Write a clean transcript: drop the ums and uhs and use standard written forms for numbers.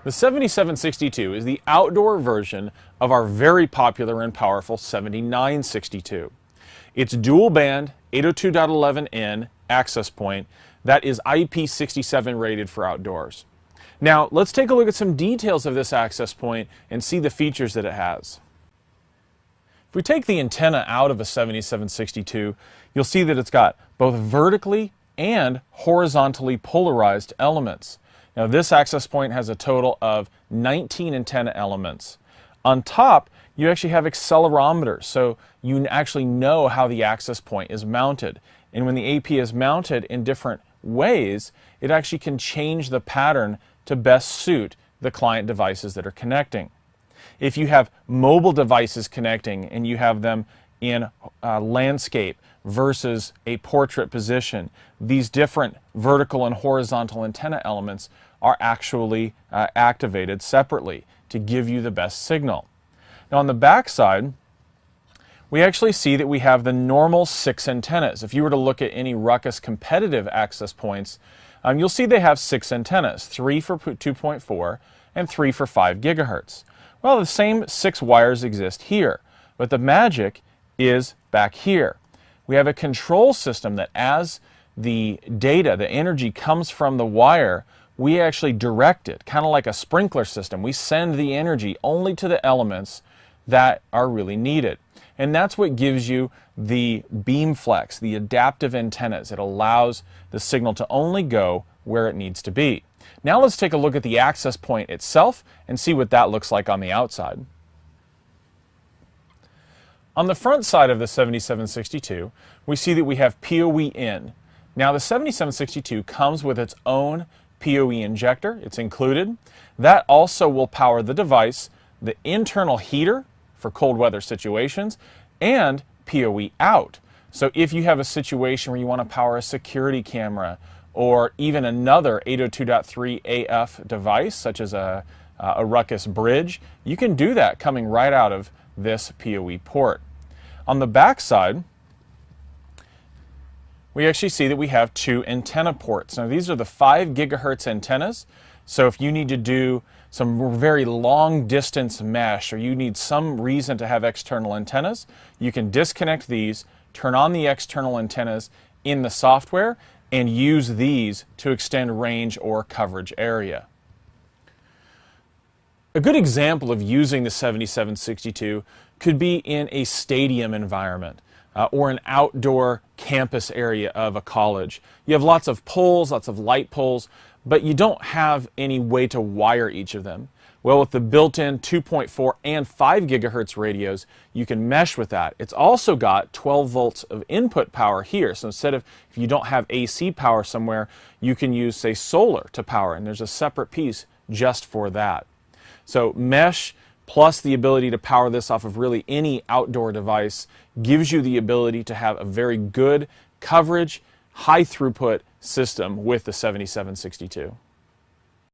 The 7762 is the outdoor version of our very popular and powerful 7962. It's dual band 802.11n access point that is IP67 rated for outdoors. Now let's take a look at some details of this access point and see the features that it has. If we take the antenna out of a 7762, you'll see that it's got both vertically and horizontally polarized elements. Now this access point has a total of 19 antenna elements. On top, you actually have accelerometers, so you actually know how the access point is mounted. And when the AP is mounted in different ways, it actually can change the pattern to best suit the client devices that are connecting. If you have mobile devices connecting and you have them in landscape versus a portrait position, these different vertical and horizontal antenna elements are actually activated separately to give you the best signal. Now on the back side, we actually see that we have the normal 6 antennas. If you were to look at any Ruckus competitive access points, you'll see they have 6 antennas, 3 for 2.4 and 3 for 5 gigahertz. Well, the same 6 wires exist here, but the magic is back here. We have a control system that as the data, the energy comes from the wire, we actually direct it, kind of like a sprinkler system. We send the energy only to the elements that are really needed. And that's what gives you the beam flex, the adaptive antennas. It allows the signal to only go where it needs to be. Now let's take a look at the access point itself and see what that looks like on the outside. On the front side of the 7762, we see that we have PoE in. Now the 7762 comes with its own PoE injector. It's included. That also will power the device, the internal heater for cold weather situations, and PoE out. So if you have a situation where you want to power a security camera or even another 802.3 AF device, such as a Ruckus bridge, you can do that coming right out of this PoE port. On the back side, we actually see that we have 2 antenna ports. Now these are the 5 gigahertz antennas, so if you need to do some very long distance mesh or you need some reason to have external antennas, you can disconnect these, turn on the external antennas in the software, and use these to extend range or coverage area. A good example of using the 7762 could be in a stadium environment or an outdoor campus area of a college. You have lots of poles, lots of light poles, but you don't have any way to wire each of them. Well, with the built-in 2.4 and 5 gigahertz radios, you can mesh with that. It's also got 12 volts of input power here. So instead of, if you don't have AC power somewhere, you can use, say, solar to power, and there's a separate piece just for that. So mesh plus the ability to power this off of really any outdoor device gives you the ability to have a very good coverage, high throughput system with the 7762.